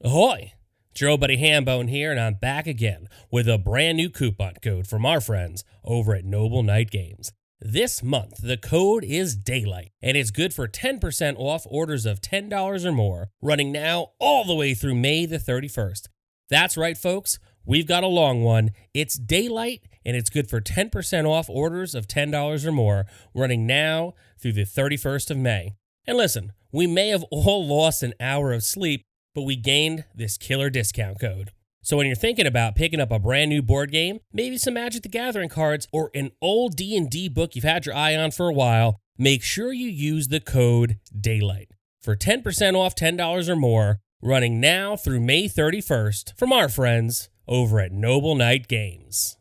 Ahoy! It's your old buddy Hambone here, and I'm back again with a brand new coupon code from our friends over at Noble Knight Games. This month, the code is Daylight, and it's good for 10% off orders of $10 or more, running now all the way through May the 31st. That's right, folks. We've got a long one. It's Daylight, and it's good for 10% off orders of $10 or more, running now through the 31st of May. And listen, we may have all lost an hour of sleep, but we gained this killer discount code. So when you're thinking about picking up a brand new board game, maybe some Magic the Gathering cards, or an old D&D book you've had your eye on for a while, make sure you use the code DAYLIGHT for 10% off $10 or more, running now through May 31st from our friends over at Noble Knight Games.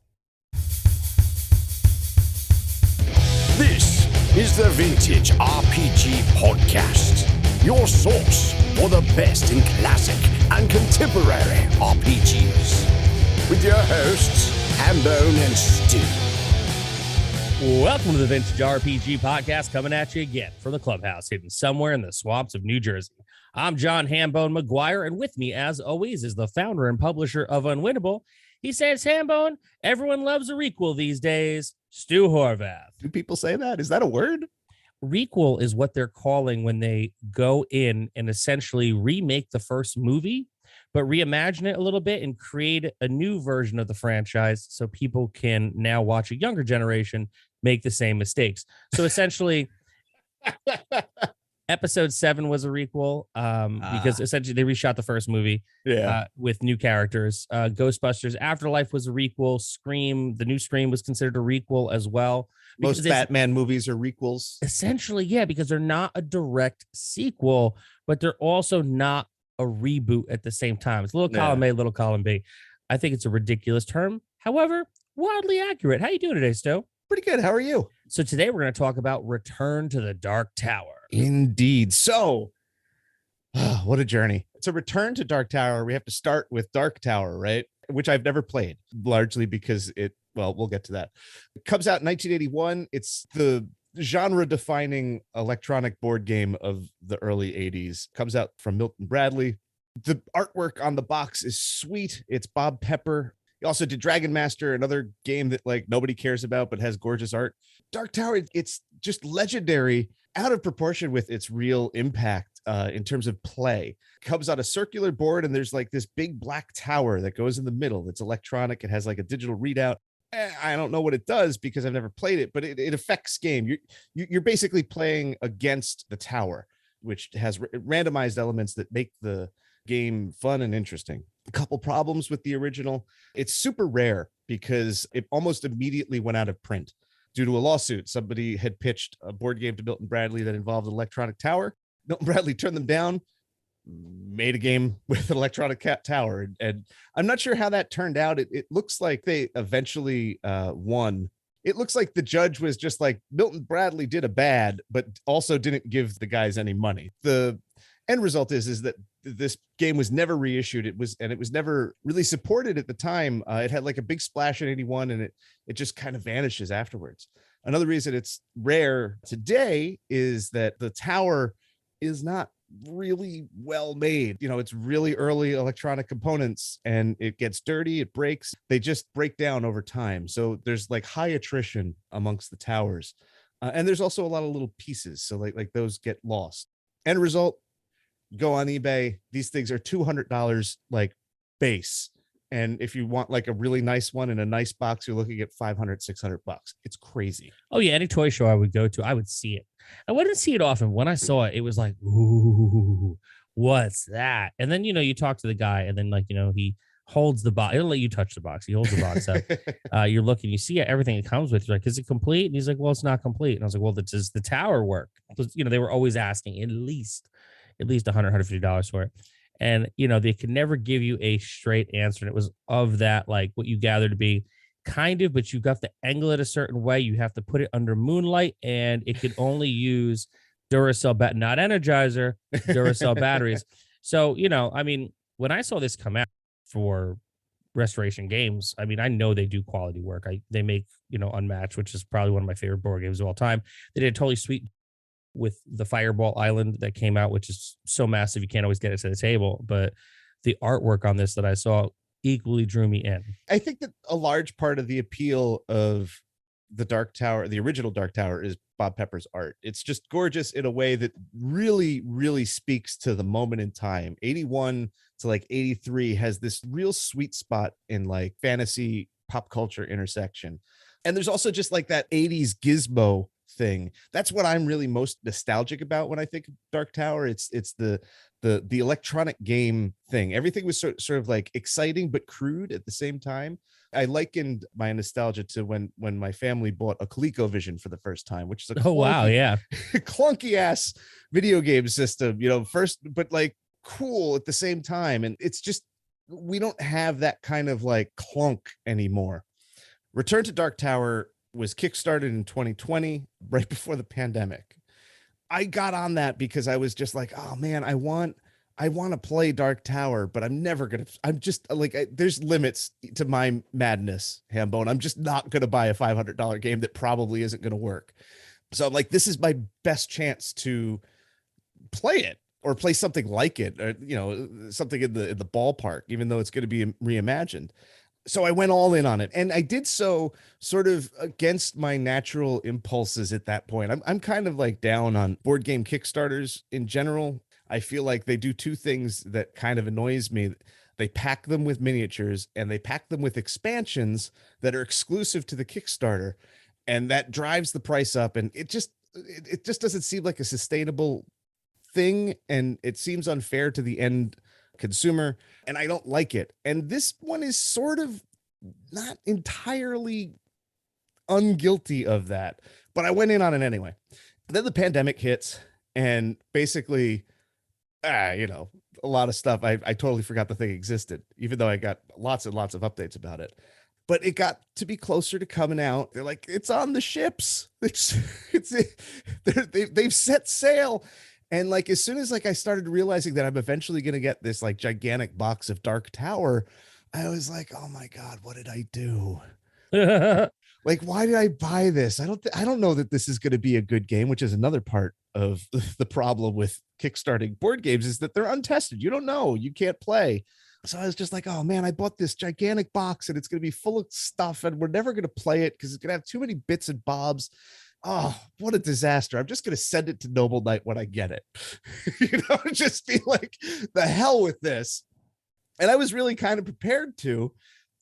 This is the Vintage RPG Podcast, your source for the best in classic and contemporary RPGs. With your hosts, Hambone and Stu. Welcome to the Vintage RPG Podcast, coming at you again from the clubhouse hidden somewhere in the swamps of New Jersey. I'm John Hambone McGuire, and with me, as always, is the founder and publisher of Unwinnable. He says, Hambone, everyone loves a requel these days, Stu Horvath. Do people say that? Is that a word? Requel is what they're calling when they go in and essentially remake the first movie, but reimagine it a little bit and create a new version of the franchise so people can now watch a younger generation make the same mistakes. So essentially, Episode 7 was a requel because essentially they reshot the first movie with new characters. Ghostbusters Afterlife was a requel. Scream, the new Scream was considered a requel as well. Most Batman movies are requels. Essentially, yeah, because they're not a direct sequel, but they're also not a reboot at the same time. It's little column A, little column B. I think it's a ridiculous term. However, wildly accurate. How you doing today, Sto? Pretty good. How are you? So today we're going to talk about Return to the Dark Tower. Indeed. So, what a journey. It's a Return to Dark Tower. We have to start with Dark Tower, right? Which I've never played, largely because we'll get to that. It comes out in 1981. It's the genre-defining electronic board game of the early 80s. Comes out from Milton Bradley. The artwork on the box is sweet. It's Bob Pepper. He also did Dragon Master, another game that like nobody cares about but has gorgeous art. Dark Tower, it's just legendary, out of proportion with its real impact in terms of play. Comes on a circular board, and there's like this big black tower that goes in the middle. It's electronic. It has like a digital readout. I don't know what it does because I've never played it, but it affects game. You're basically playing against the tower, which has randomized elements that make the game fun and interesting. A couple problems with the original. It's super rare because it almost immediately went out of print due to a lawsuit. Somebody had pitched a board game to Milton Bradley that involved an electronic tower. Milton Bradley turned them down, made a game with an electronic tower. And I'm not sure how that turned out. It looks like they eventually won. It looks like the judge was just like, Milton Bradley did a bad, but also didn't give the guys any money. The end result is that this game was never reissued. It was never really supported at the time. It had like a big splash in 81, and it just kind of vanishes afterwards. Another reason it's rare today is that the tower is not really well made. You know, it's really early electronic components, and it gets dirty, it breaks. They just break down over time. So there's like high attrition amongst the towers. And there's also a lot of little pieces. So like those get lost. End result, go on eBay. These things are $200 like base. And if you want like a really nice one in a nice box, you're looking at $500, $600. It's crazy. Oh yeah. Any toy show I would go to, I would see it. I wouldn't see it often. When I saw it, it was like, ooh, what's that? And then, you talk to the guy, and then he holds the box. He'll let you touch the box. He holds the box up. You're looking, you see everything it comes with. You're like, is it complete? And he's like, well, it's not complete. And I was like, well, does the tower work? Because, they were always asking at least $100, $150 for it. And, they could never give you a straight answer. And it was of that, like what you gather to be kind of, but you got to angle it a certain way. You have to put it under moonlight, and it could only use Duracell, not Energizer, Duracell batteries. So, when I saw this come out for Restoration Games, I know they do quality work. They make, Unmatched, which is probably one of my favorite board games of all time. They did a totally sweet with the Fireball Island that came out, which is so massive you can't always get it to the table. But the artwork on this that I saw equally drew me in. I think that a large part of the appeal of the Dark Tower, the original Dark Tower, is Bob Pepper's art. It's just gorgeous in a way that really, really speaks to the moment in time. 81 to like 83 has this real sweet spot in like fantasy pop culture intersection. And there's also just like that 80s gizmo thing. That's what I'm really most nostalgic about when I think of Dark Tower. It's the electronic game thing. Everything was sort of like exciting but crude at the same time. I likened my nostalgia to when my family bought a ColecoVision for the first time, which is a clunky ass video game system, first, but like cool at the same time. And it's just, we don't have that kind of like clunk anymore. Return to Dark Tower was kickstarted in 2020, right before the pandemic. I got on that because I was just like, oh man, I want to play Dark Tower, but I'm just like, there's limits to my madness, Hambone. I'm just not going to buy a $500 game that probably isn't going to work. So I'm like, this is my best chance to play it or play something like it, or, something in the ballpark, even though it's going to be reimagined. So I went all in on it, and I did so sort of against my natural impulses at that point. I'm kind of like down on board game Kickstarters in general. I feel like they do two things that kind of annoys me. They pack them with miniatures and they pack them with expansions that are exclusive to the Kickstarter. And that drives the price up. And it just doesn't seem like a sustainable thing. And it seems unfair to the end consumer. And I don't like it. And this one is sort of not entirely unguilty of that, but I went in on it anyway. Then the pandemic hits, and basically, a lot of stuff. I totally forgot the thing existed, even though I got lots and lots of updates about it. But it got to be closer to coming out. They're like, it's on the ships. They've set sail. And like, as soon as like I started realizing that I'm eventually going to get this like gigantic box of Dark Tower, I was like, oh my God, what did I do? Like, why did I buy this? I don't know that this is going to be a good game, which is another part of the problem with kickstarting board games, is that they're untested. You don't know, you can't play. So I was just like, oh man, I bought this gigantic box and it's going to be full of stuff and we're never going to play it because it's going to have too many bits and bobs. Oh, what a disaster. I'm just going to send it to Noble Knight when I get it. Just be like, the hell with this. And I was really kind of prepared to,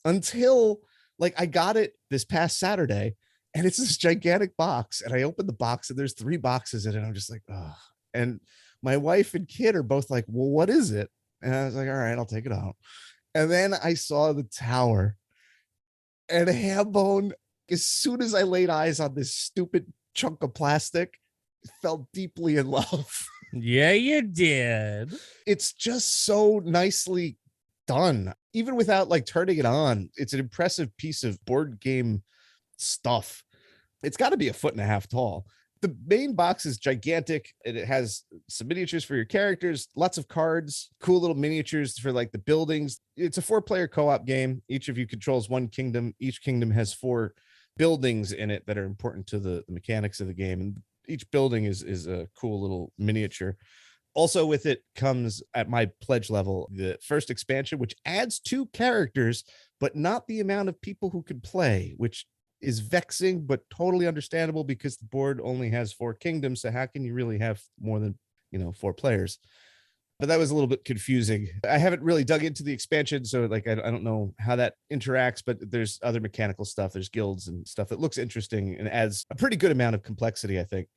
until like I got it this past Saturday, and it's this gigantic box. And I opened the box and there's 3 boxes in it. And I'm just like, oh. And my wife and kid are both like, well, what is it? And I was like, all right, I'll take it out. And then I saw the tower, and Hambone, as soon as I laid eyes on this stupid chunk of plastic, fell deeply in love. Yeah, you did. It's just so nicely done. Even without like turning it on, it's an impressive piece of board game stuff. It's got to be 1.5 feet tall. The main box is gigantic, and it has some miniatures for your characters, lots of cards, cool little miniatures for like the buildings. It's a 4-player co-op game. Each of you controls one kingdom. Each kingdom has 4 buildings in it that are important to the mechanics of the game. And each building is a cool little miniature. Also with it comes, at my pledge level, the first expansion, which adds 2 characters, but not the amount of people who can play, which is vexing, but totally understandable because the board only has 4 kingdoms. So how can you really have more than, 4 players? But that was a little bit confusing. I haven't really dug into the expansion, so like I don't know how that interacts, but there's other mechanical stuff. There's guilds and stuff that looks interesting and adds a pretty good amount of complexity, I think.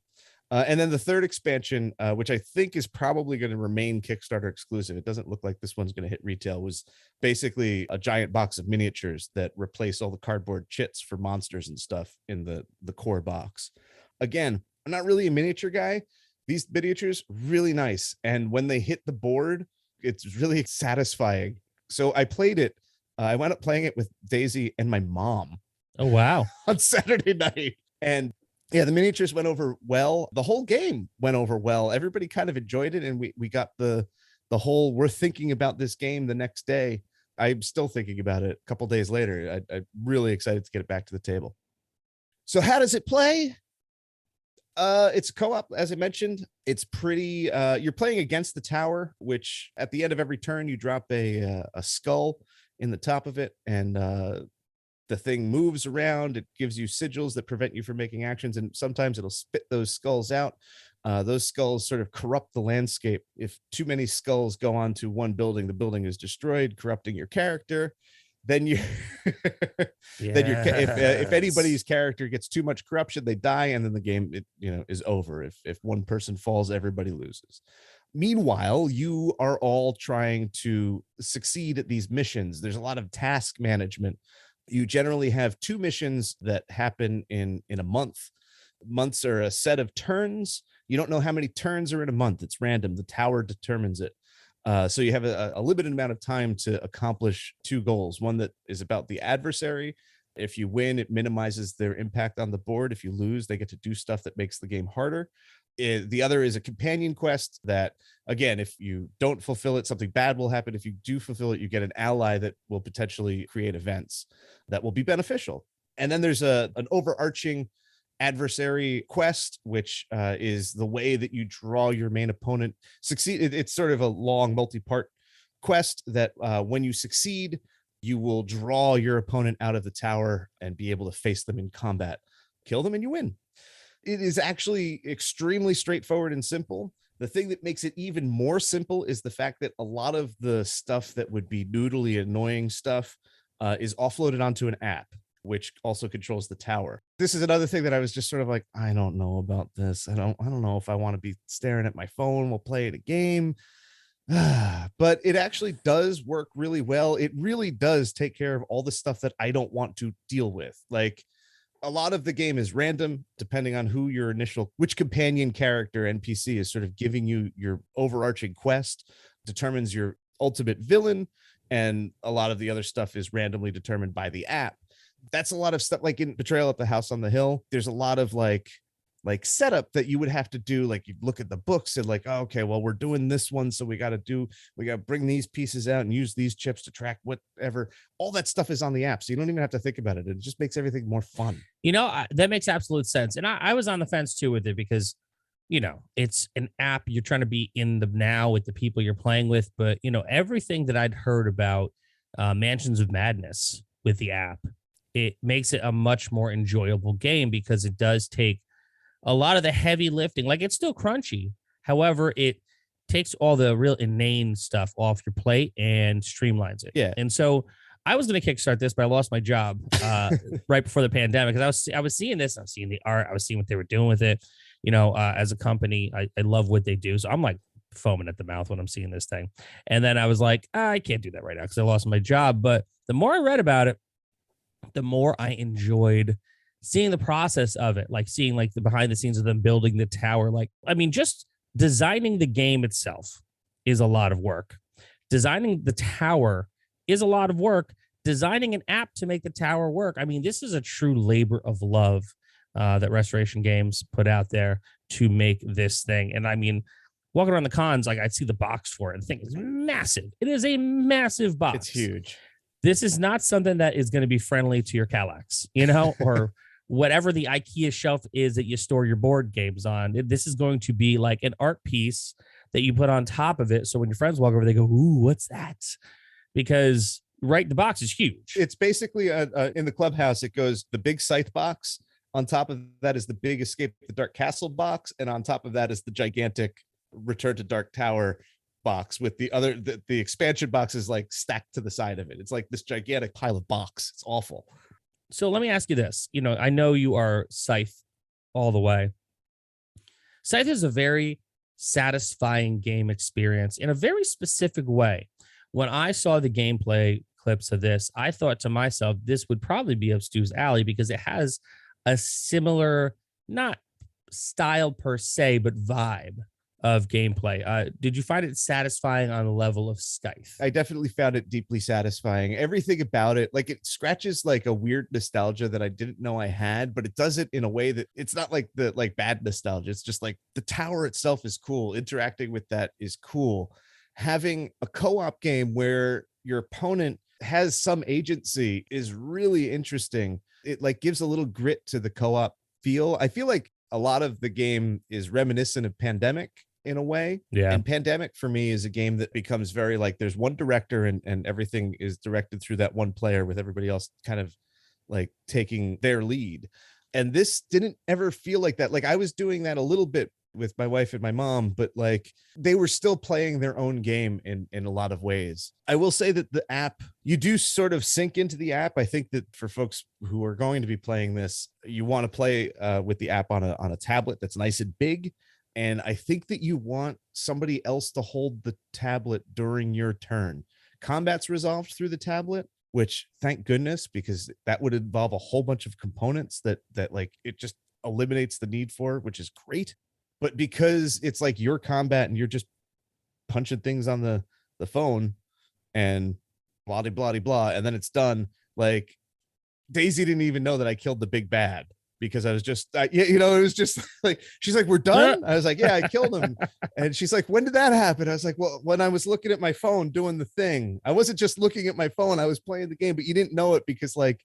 And then the third expansion, which I think is probably going to remain Kickstarter exclusive. It doesn't look like this one's going to hit retail. Was basically a giant box of miniatures that replace all the cardboard chits for monsters and stuff in the core box. Again, I'm not really a miniature guy. These miniatures, really nice. And when they hit the board, it's really satisfying. So I played it. I wound up playing it with Daisy and my mom. Oh, wow. On Saturday night. And yeah, the miniatures went over well. The whole game went over well. Everybody kind of enjoyed it. And we got the whole, we're thinking about this game the next day. I'm still thinking about it a couple days later. I'm really excited to get it back to the table. So how does it play? It's co-op, as I mentioned. It's pretty. You're playing against the tower, which at the end of every turn you drop a skull in the top of it, and the thing moves around. It gives you sigils that prevent you from making actions, and sometimes it'll spit those skulls out. Those skulls sort of corrupt the landscape. If too many skulls go onto one building, the building is destroyed, corrupting your character. Then you, then if anybody's character gets too much corruption, they die, and then the game is over. If one person falls, everybody loses. Meanwhile, you are all trying to succeed at these missions. There's a lot of task management. You generally have 2 missions that happen in a month. Months are a set of turns. You don't know how many turns are in a month. It's random. The tower determines it. So you have a limited amount of time to accomplish 2 goals. One that is about the adversary. If you win, it minimizes their impact on the board. If you lose, they get to do stuff that makes the game harder. The other is a companion quest that, again, if you don't fulfill it, something bad will happen. If you do fulfill it, you get an ally that will potentially create events that will be beneficial. And then there's an overarching adversary quest, which is the way that you draw your main opponent succeed. It's sort of a long multi-part quest that when you succeed, you will draw your opponent out of the tower and be able to face them in combat, kill them, and you win. It is actually extremely straightforward and simple. The thing that makes it even more simple is the fact that a lot of the stuff that would be noodly annoying stuff is offloaded onto an app, which also controls the tower. This is another thing that I was just sort of like, I don't know about this. I don't know if I want to be staring at my phone while playing a game. But it actually does work really well. It really does take care of all the stuff that I don't want to deal with. Like, a lot of the game is random, depending on which companion character NPC is sort of giving you your overarching quest, determines your ultimate villain, and a lot of the other stuff is randomly determined by the app. That's a lot of stuff. Like in Betrayal at the House on the Hill, there's a lot of like setup that you would have to do. Like, you look at the books and like, oh, okay, well, we're doing this one, so we got to bring these pieces out and use these chips to track whatever. All that stuff is on the app, so you don't even have to think about it. It just makes everything more fun. That makes absolute sense. And I was on the fence too with it because, it's an app. You're trying to be in the now with the people you're playing with. But, everything that I'd heard about Mansions of Madness with the app, it makes it a much more enjoyable game because it does take a lot of the heavy lifting. Like, it's still crunchy. However, it takes all the real inane stuff off your plate and streamlines it. Yeah. And so I was going to kickstart this, but I lost my job right before the pandemic because I was seeing this. I was seeing the art. I was seeing what they were doing with it. As a company, I love what they do. So I'm like foaming at the mouth when I'm seeing this thing. And then I was like, I can't do that right now because I lost my job. But the more I read about it, the more I enjoyed seeing the process of it, like seeing like the behind the scenes of them building the tower. Like, I mean, just designing the game itself is a lot of work. Designing the tower is a lot of work. Designing an app to make the tower work. I mean, this is a true labor of love that Restoration Games put out there to make this thing. And I mean, walking around the cons, like, I'd see the box for it. The thing is massive. It is a massive box. It's huge. This is not something that is going to be friendly to your Kallax, or whatever the IKEA shelf is that you store your board games on. This is going to be like an art piece that you put on top of it. So when your friends walk over, they go, ooh, what's that? Because the box is huge. It's basically in the clubhouse, it goes the big Scythe box. On top of that is the big Escape the Dark Castle box. And on top of that is the gigantic Return to Dark Tower box with the expansion boxes like stacked to the side of it. It's like this gigantic pile of box. It's awful. So let me ask you this. I know you are Scythe all the way. Scythe is a very satisfying game experience in a very specific way. When I saw the gameplay clips of this, I thought to myself, this would probably be up Stu's alley because it has a similar, not style per se, but vibe of gameplay. Did you find it satisfying on the level of Scythe? I definitely found it deeply satisfying. Everything about it, like, it scratches like a weird nostalgia that I didn't know I had, but it does it in a way that it's not like the bad nostalgia. It's just like the tower itself is cool. Interacting with that is cool. Having a co-op game where your opponent has some agency is really interesting. It like gives a little grit to the co-op feel. I feel like a lot of the game is reminiscent of Pandemic in a way. Yeah. And Pandemic for me is a game that becomes very like there's one director and everything is directed through that one player with everybody else kind of like taking their lead. And this didn't ever feel like that. Like I was doing that a little bit with my wife and my mom, but like they were still playing their own game in a lot of ways. I will say that the app, you do sort of sink into the app. I think that for folks who are going to be playing this, you want to play with the app on a tablet that's nice and big. And I think that you want somebody else to hold the tablet during your turn. Combat's resolved through the tablet, which thank goodness, because that would involve a whole bunch of components that like it just eliminates the need for, which is great. But because it's like your combat and you're just punching things on the phone and blah, blah, blah, and then it's done. Like Daisy didn't even know that I killed the big bad because I was just, it was just like, she's like, we're done. Yeah. I was like, yeah, I killed him. And she's like, when did that happen? I was like, well, when I was looking at my phone doing the thing, I wasn't just looking at my phone. I was playing the game, but you didn't know it because like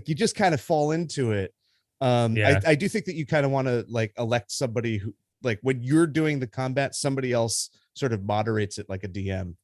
you just kind of fall into it. I do think that you kind of want to like elect somebody who, like when you're doing the combat, somebody else sort of moderates it like a DM,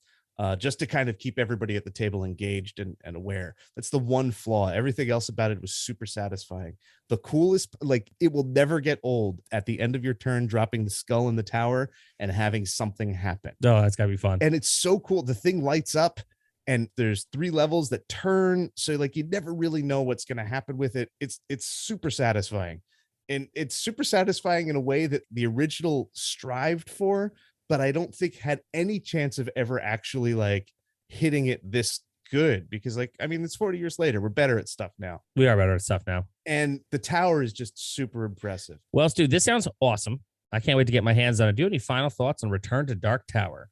just to kind of keep everybody at the table engaged and aware. That's the one flaw. Everything else about it was super satisfying. The coolest, like it will never get old at the end of your turn, dropping the skull in the tower and having something happen. Oh, that's gotta be fun. And it's so cool. The thing lights up and there's 3 levels that turn. So like, you never really know what's going to happen with it. It's super satisfying. And it's super satisfying in a way that the original strived for, but I don't think had any chance of ever actually like hitting it this good because like, I mean, it's 40 years later. We're better at stuff now. We are better at stuff now. And the tower is just super impressive. Well, Stu, this sounds awesome. I can't wait to get my hands on it. Do you have any final thoughts on Return to Dark Tower?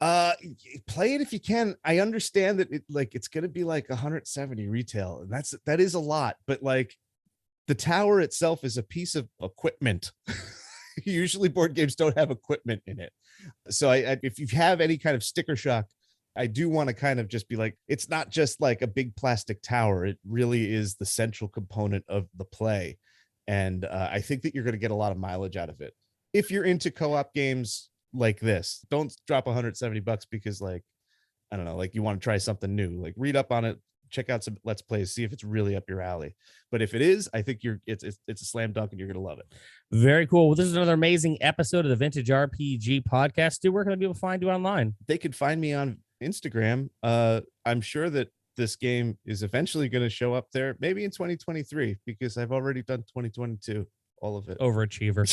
Play it if you can. I understand that it's going to be like 170 retail. And that is a lot, but like, the tower itself is a piece of equipment. Usually board games don't have equipment in it. So if you have any kind of sticker shock, I do want to kind of just be like, it's not just like a big plastic tower. It really is the central component of the play. And I think that you're going to get a lot of mileage out of it. If you're into co-op games like this, don't drop $170 because like, I don't know, like you want to try something new, like read up on it. Check out some Let's Plays, see if it's really up your alley. But if it is, I think it's a slam dunk and you're going to love it. Very cool. Well, this is another amazing episode of the Vintage RPG podcast. Stu, where can people find you online? They could find me on Instagram. I'm sure that this game is eventually going to show up there, maybe in 2023, because I've already done 2022, all of it. Overachiever.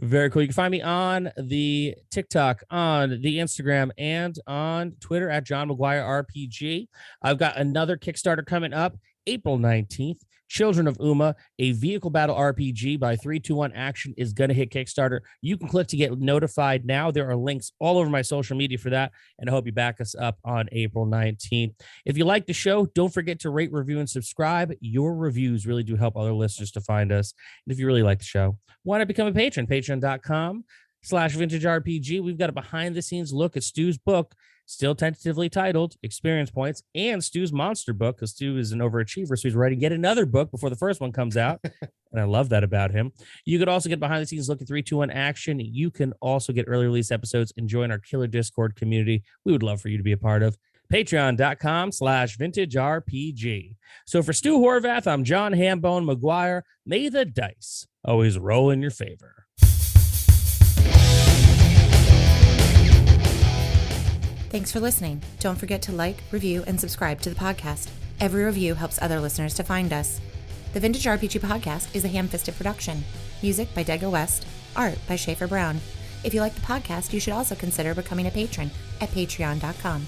Very cool. You can find me on the TikTok, on the Instagram, and on Twitter at John McGuire RPG. I've got another Kickstarter coming up April 19th. Children of Uma, a vehicle battle RPG by 321 Action is going to hit Kickstarter. You can click to get notified now. There are links all over my social media for that, and I hope you back us up on April 19th. If you like the show, don't forget to rate, review, and subscribe. Your reviews really do help other listeners to find us. And if you really like the show, why not become a patron? Patreon.com/vintagerpg. We've got a behind-the-scenes look at Stu's book, still tentatively titled Experience Points, and Stu's monster book, because Stu is an overachiever, so he's writing yet another book before the first one comes out. And I love that about him. You could also get behind the scenes look at 321 Action. You can also get early release episodes and join our killer Discord community. We would love for you to be a part of. Patreon.com/vintagerpg. So for Stu Horvath, I'm John Hambone McGuire. May the dice always roll in your favor. Thanks for listening. Don't forget to like, review, and subscribe to the podcast. Every review helps other listeners to find us. The Vintage RPG Podcast is a ham-fisted production. Music by Dega West. Art by Schaefer Brown. If you like the podcast, you should also consider becoming a patron at patreon.com.